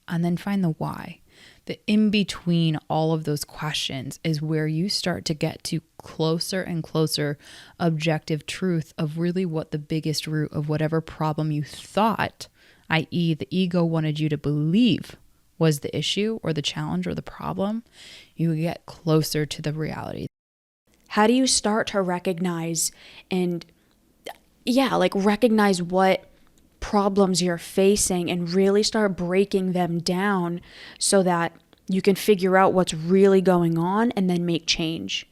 and then find the why. The in between all of those questions is where you start to get to closer and closer objective truth of really what the biggest root of whatever problem you thought, i.e., the ego wanted you to believe was the issue or the challenge or the problem. You get closer to the reality. How do you start to recognize recognize what problems you're facing and really start breaking them down so that you can figure out what's really going on and then make change?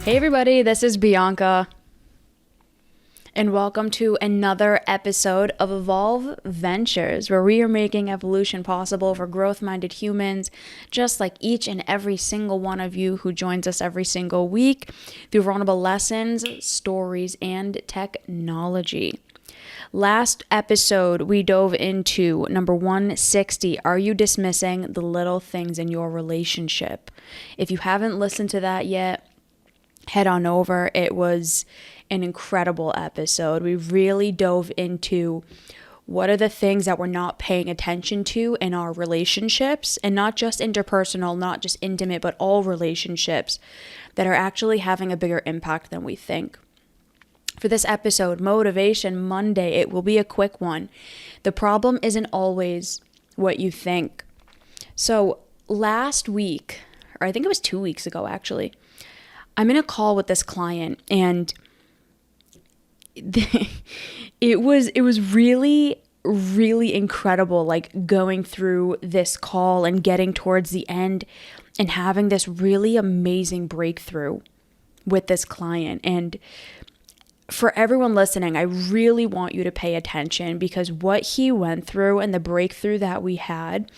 Hey everybody, this is Bianca, and welcome to another episode of Evolve Ventures, where we are making evolution possible for growth-minded humans, just like each and every single one of you who joins us every single week through vulnerable lessons, stories, and technology. Last episode, we dove into number 160, Are You Dismissing the Little Things in Your Relationship? If you haven't listened to that yet, head on over. It was an incredible episode. We really dove into what are the things that we're not paying attention to in our relationships, and not just interpersonal, not just intimate, but all relationships that are actually having a bigger impact than we think. For this episode, Motivation Monday, it will be a quick one. The problem isn't always what you think. So last week, or I think it was 2 weeks ago actually, I'm in a call with this client, and it was really, really incredible, like going through this call and getting towards the end and having this really amazing breakthrough with this client. And for everyone listening, I really want you to pay attention, because what he went through and the breakthrough that we had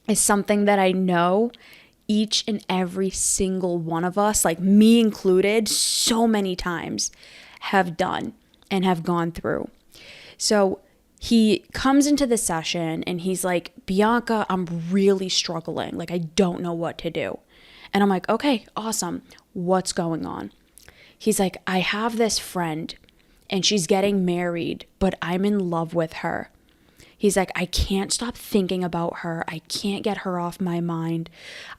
is something that I know each and every single one of us, like me included, so many times have done and have gone through. So he comes into the session and he's like, Bianca, I'm really struggling. Like, I don't know what to do. And I'm like, okay, awesome. What's going on? He's like, I have this friend and she's getting married, but I'm in love with her. He's like, I can't stop thinking about her. I can't get her off my mind.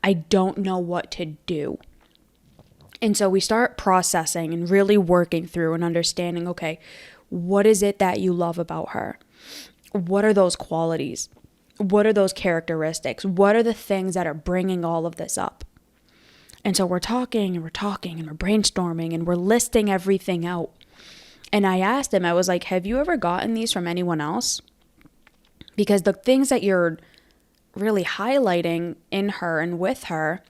I don't know what to do. And so we start processing and really working through and understanding, okay, what is it that you love about her? What are those qualities? What are those characteristics? What are the things that are bringing all of this up? And so we're talking and we're brainstorming and we're listing everything out. And I asked him, I was like, have you ever gotten these from anyone else? Because the things that you're really highlighting in her and with her,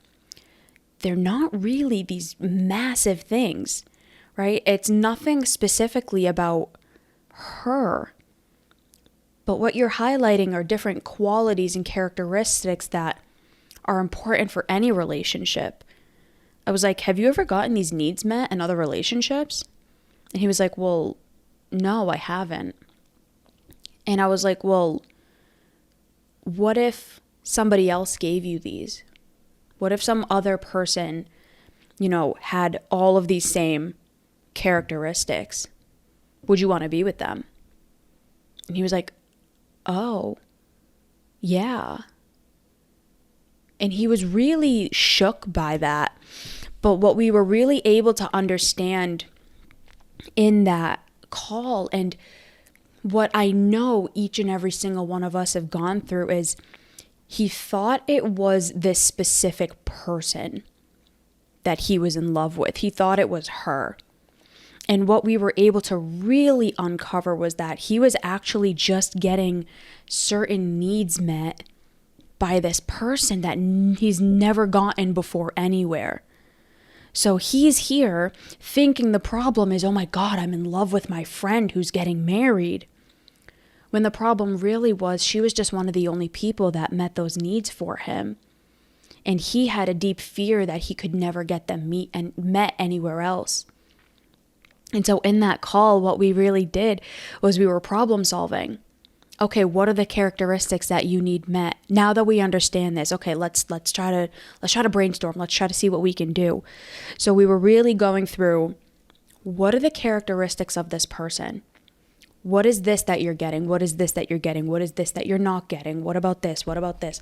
they're not really these massive things, right? It's nothing specifically about her. But what you're highlighting are different qualities and characteristics that are important for any relationship. I was like, have you ever gotten these needs met in other relationships? And he was like, well, no, I haven't. And I was like, well, what if somebody else gave you these? What if some other person, had all of these same characteristics? Would you want to be with them? And he was like, oh, yeah. And he was really shook by that. But what we were really able to understand in that call, and what I know each and every single one of us have gone through, is he thought it was this specific person that he was in love with. He thought it was her. And what we were able to really uncover was that he was actually just getting certain needs met by this person that he's never gotten before anywhere. So he's here thinking the problem is, oh my God, I'm in love with my friend who's getting married. When the problem really was, she was just one of the only people that met those needs for him. And he had a deep fear that he could never get them met anywhere else. And so in that call, what we really did was we were problem solving. Okay, what are the characteristics that you need met? Now that we understand this, okay, let's try to brainstorm. Let's try to see what we can do. So we were really going through, what are the characteristics of this person? What is this that you're getting? What is this that you're getting? What is this that you're not getting? What about this? What about this?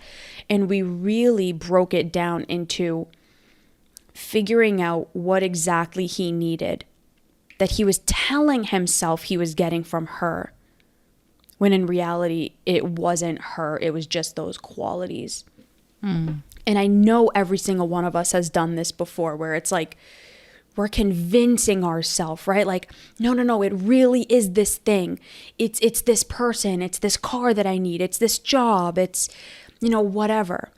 And we really broke it down into figuring out what exactly he needed, that he was telling himself he was getting from her, when in reality, it wasn't her. It was just those qualities. And I know every single one of us has done this before, where it's like, we're convincing ourselves, right? Like, no, it really is this thing. It's this person. It's this car that I need. It's this job. It's, whatever.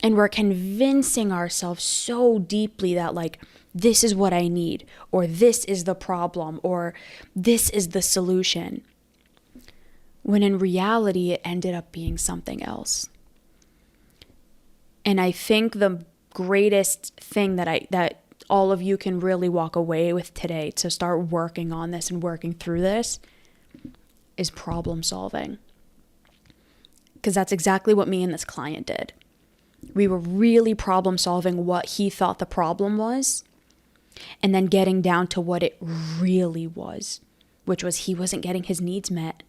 And we're convincing ourselves so deeply that, like, this is what I need, or this is the problem, or this is the solution. When in reality, it ended up being something else. And I think the greatest thing that all of you can really walk away with today to start working on this and working through this is problem solving. Because that's exactly what me and this client did. We were really problem solving what he thought the problem was, and then getting down to what it really was, which was he wasn't getting his needs met.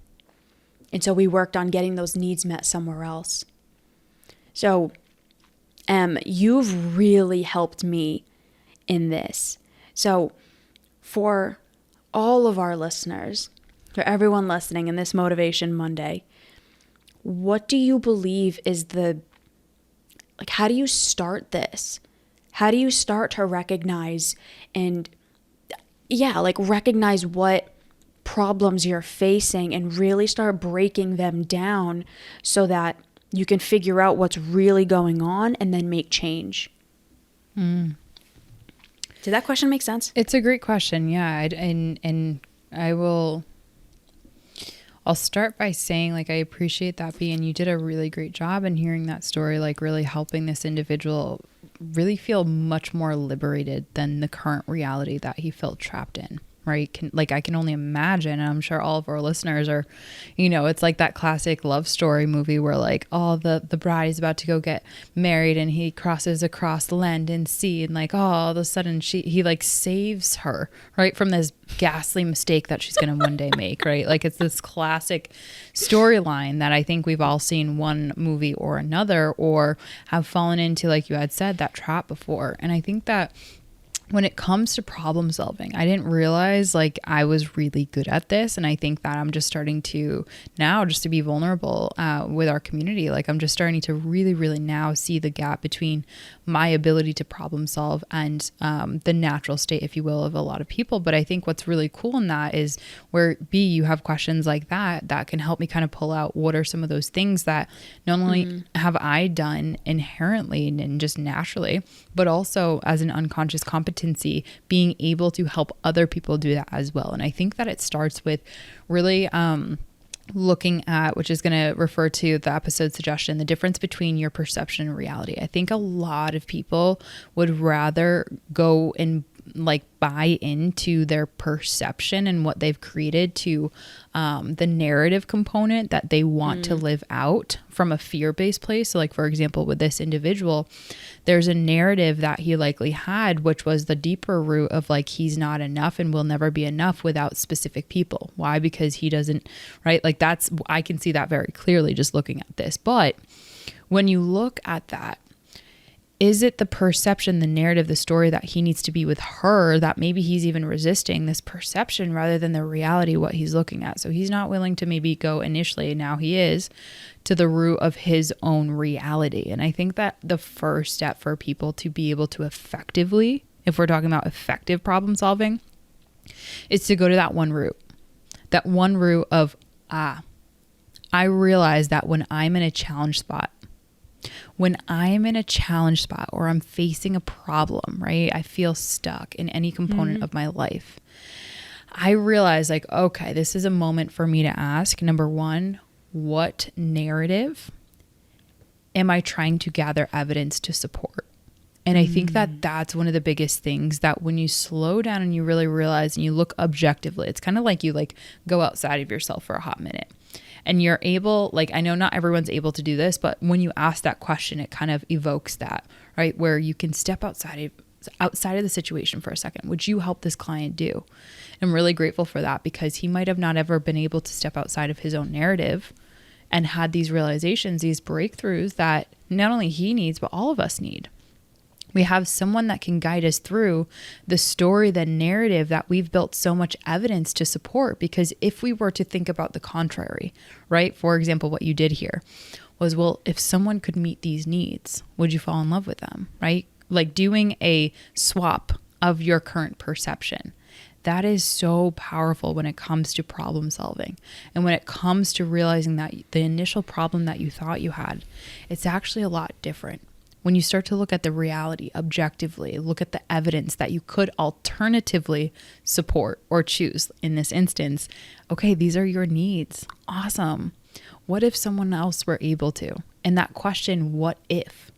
And so we worked on getting those needs met somewhere else. So, you've really helped me in this. So for all of our listeners, for everyone listening in this Motivation Monday, what do you believe is how do you start this? How do you start to recognize recognize what problems you're facing and really start breaking them down so that you can figure out what's really going on and then make change? Did that question make sense? It's a great question. Yeah. I'll start by saying, like, I appreciate that, B, and you did a really great job in hearing that story, like really helping this individual really feel much more liberated than the current reality that he felt trapped in. Right? I can only imagine, and I'm sure all of our listeners are, it's like that classic love story movie where, like, the bride is about to go get married and he crosses across land and sea, and like, all of a sudden he like saves her, right, from this ghastly mistake that she's going to one day make, right? Like, it's this classic storyline that I think we've all seen one movie or another, or have fallen into, like you had said, that trap before. And I think that when it comes to problem solving, I didn't realize like I was really good at this. And I think that I'm just starting to now just to be vulnerable with our community. Like, I'm just starting to really, really now see the gap between my ability to problem solve and the natural state, if you will, of a lot of people. But I think what's really cool in that is where, B, you have questions like that can help me kind of pull out what are some of those things that not only have I done inherently and just naturally, but also as an unconscious competency, being able to help other people do that as well. And I think that it starts with really looking at, which is going to refer to the episode suggestion, the difference between your perception and reality. I think a lot of people would rather go and like buy into their perception and what they've created to the narrative component that they want to live out from a fear-based place. So like, for example, with this individual, there's a narrative that he likely had, which was the deeper root of like, he's not enough and will never be enough without specific people. Why? Because he doesn't, right? Like, I can see that very clearly just looking at this. But when you look at that, is it the perception, the narrative, the story that he needs to be with her, that maybe he's even resisting this perception rather than the reality, what he's looking at? So he's not willing to maybe go initially, now he is, to the root of his own reality. And I think that the first step for people to be able to effectively, if we're talking about effective problem solving, is to go to that one root. That one root of, I realize that when I'm in a challenge spot, or I'm facing a problem, right? I feel stuck in any component of my life. I realize like, okay, this is a moment for me to ask, number one, what narrative am I trying to gather evidence to support? And I think that that's one of the biggest things, that when you slow down and you really realize and you look objectively, it's kind of like you like go outside of yourself for a hot minute. And you're able, like, I know not everyone's able to do this, but when you ask that question, it kind of evokes that, right? Where you can step outside of the situation for a second. Would you help this client do? I'm really grateful for that, because he might have not ever been able to step outside of his own narrative and had these realizations, these breakthroughs that not only he needs, but all of us need. We have someone that can guide us through the story, the narrative that we've built so much evidence to support. Because if we were to think about the contrary, right? For example, what you did here was, well, if someone could meet these needs, would you fall in love with them, right? Like doing a swap of your current perception. That is so powerful when it comes to problem solving. And when it comes to realizing that the initial problem that you thought you had, it's actually a lot different. When you start to look at the reality objectively, look at the evidence that you could alternatively support or choose in this instance, okay, these are your needs. Awesome. What if someone else were able to? And that question, what if?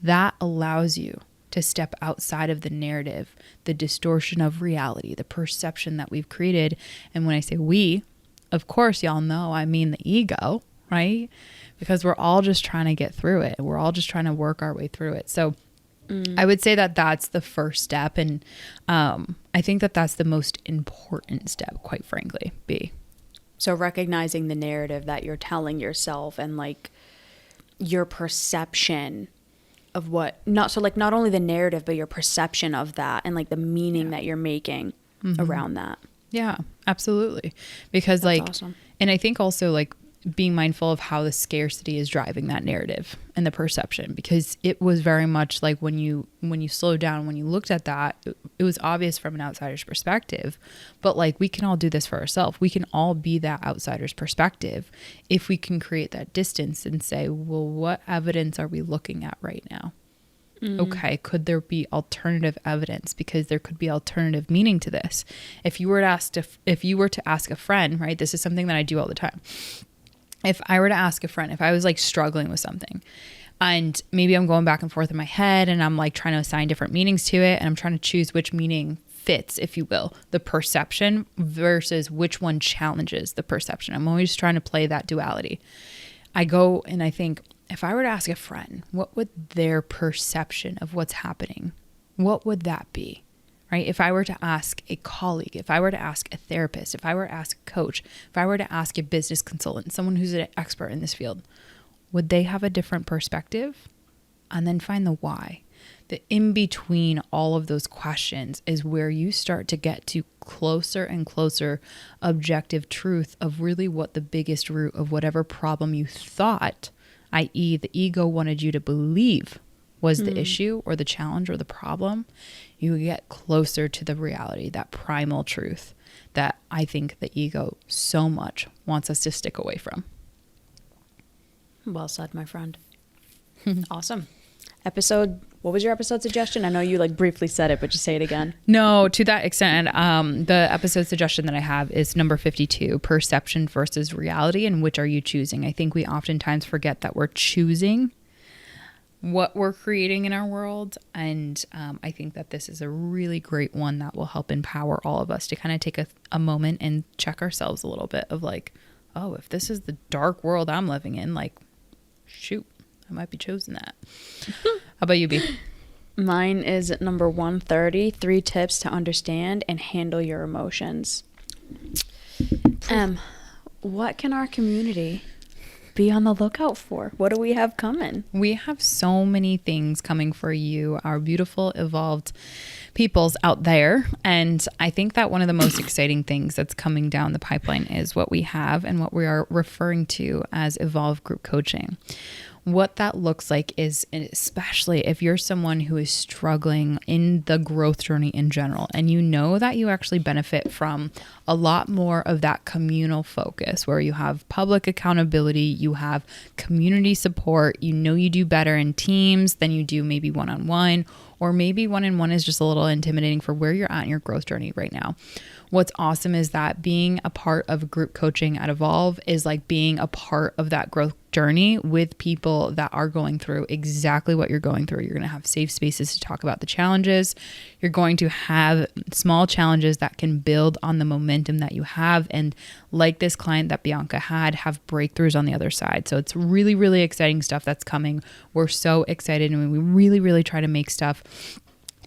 That allows you to step outside of the narrative, the distortion of reality, the perception that we've created. And when I say we, of course, y'all know I mean the ego, right? Because we're all just trying to get through it. We're all just trying to work our way through it. So I would say that that's the first step. And I think that that's the most important step, quite frankly, B. So recognizing the narrative that you're telling yourself and like your perception of what, not only the narrative, but your perception of that and like the meaning that you're making around that. Yeah, absolutely. Because That's like, awesome. And I think also like being mindful of how the scarcity is driving that narrative and the perception, because it was very much like when you slow down, when you looked at that, it was obvious from an outsider's perspective, but like we can all do this for ourselves. We can all be that outsider's perspective if we can create that distance and say, well, what evidence are we looking at right now? Okay, could there be alternative evidence? Because there could be alternative meaning to this. If you were to ask a friend, right? This is something that I do all the time. If I were to ask a friend, if I was like struggling with something and maybe I'm going back and forth in my head and I'm like trying to assign different meanings to it and I'm trying to choose which meaning fits, if you will, the perception versus which one challenges the perception. I'm always trying to play that duality. I go and I think, if I were to ask a friend, what would their perception of what's happening, what would that be? Right? If I were to ask a colleague, if I were to ask a therapist, if I were to ask a coach, if I were to ask a business consultant, someone who's an expert in this field, would they have a different perspective? And then find the why. The in between all of those questions is where you start to get to closer and closer objective truth of really what the biggest root of whatever problem you thought, i.e. the ego wanted you to believe was the issue or the challenge or the problem. You get closer to the reality, that primal truth that I think the ego so much wants us to stick away from. Well said, my friend. Awesome. What was your episode suggestion? I know you like briefly said it, but just say it again. No, to that extent, the episode suggestion that I have is number 52, perception versus reality, and which are you choosing? I think we oftentimes forget that we're choosing what we're creating in our world. And I think that this is a really great one that will help empower all of us to kind of take a moment and check ourselves a little bit of like, oh, if this is the dark world I'm living in, like, shoot, I might be choosing that. How about you, B? Mine is number 130, 3 tips to understand and handle your emotions. What can our community be on the lookout for? What do we have coming? We have so many things coming for you, our beautiful, evolved peoples out there. And I think that one of the most exciting things that's coming down the pipeline is what we have and what we are referring to as Evolve Group Coaching. What that looks like is, especially if you're someone who is struggling in the growth journey in general, and you know that you actually benefit from a lot more of that communal focus where you have public accountability, you have community support, you know you do better in teams than you do maybe one-on-one, or maybe one-on-one is just a little intimidating for where you're at in your growth journey right now. What's awesome is that being a part of group coaching at Evolve is like being a part of that growth journey with people that are going through exactly what you're going through. You're going to have safe spaces to talk about the challenges. You're going to have small challenges that can build on the momentum that you have. And like this client that Bianca had, have breakthroughs on the other side. So it's really, really exciting stuff that's coming. We're so excited, and we really, really try to make stuff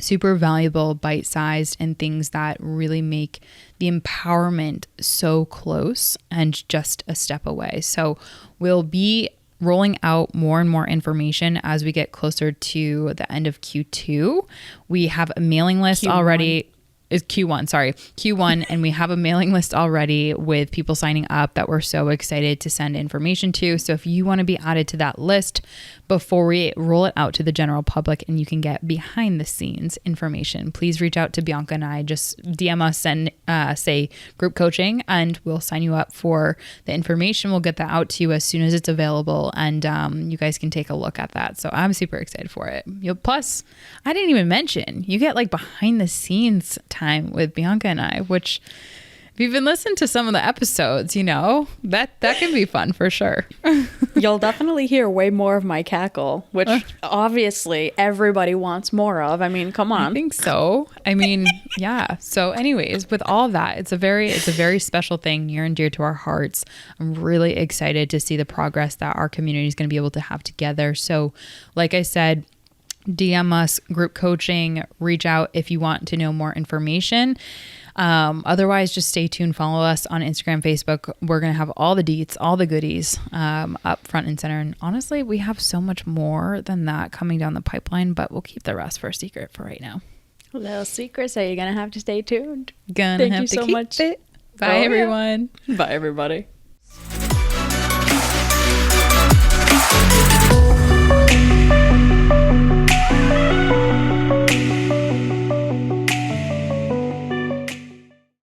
super valuable, bite-sized, and things that really make the empowerment so close and just a step away. So we'll be rolling out more and more information as we get closer to the end of Q2. We have a mailing list Q1. already. Is Q1, and we have a mailing list already with people signing up that we're so excited to send information to. So if you want to be added to that list before we roll it out to the general public and you can get behind the scenes information, please reach out to Bianca and I. Just DM us and say group coaching, and we'll sign you up for the information. We'll get that out to you as soon as it's available, and you guys can take a look at that. So I'm super excited for it. Plus, I didn't even mention, you get like behind the scenes time with Bianca and I, which if you've been listening to some of the episodes, you know, that can be fun for sure. You'll definitely hear way more of my cackle, which obviously everybody wants more of. I mean, come on. I think so. I mean, yeah. So anyways, with all that, it's a very special thing, near and dear to our hearts. I'm really excited to see the progress that our community is going to be able to have together. So like I said, DM us, group coaching, reach out if you want to know more information. Otherwise, just stay tuned. Follow us on Instagram, Facebook. We're going to have all the deets, all the goodies up front and center. And honestly, we have so much more than that coming down the pipeline, but we'll keep the rest for a secret for right now. Little secret, so you're going to have to stay tuned. Thank you so much. Bye, everyone. Bye, everybody.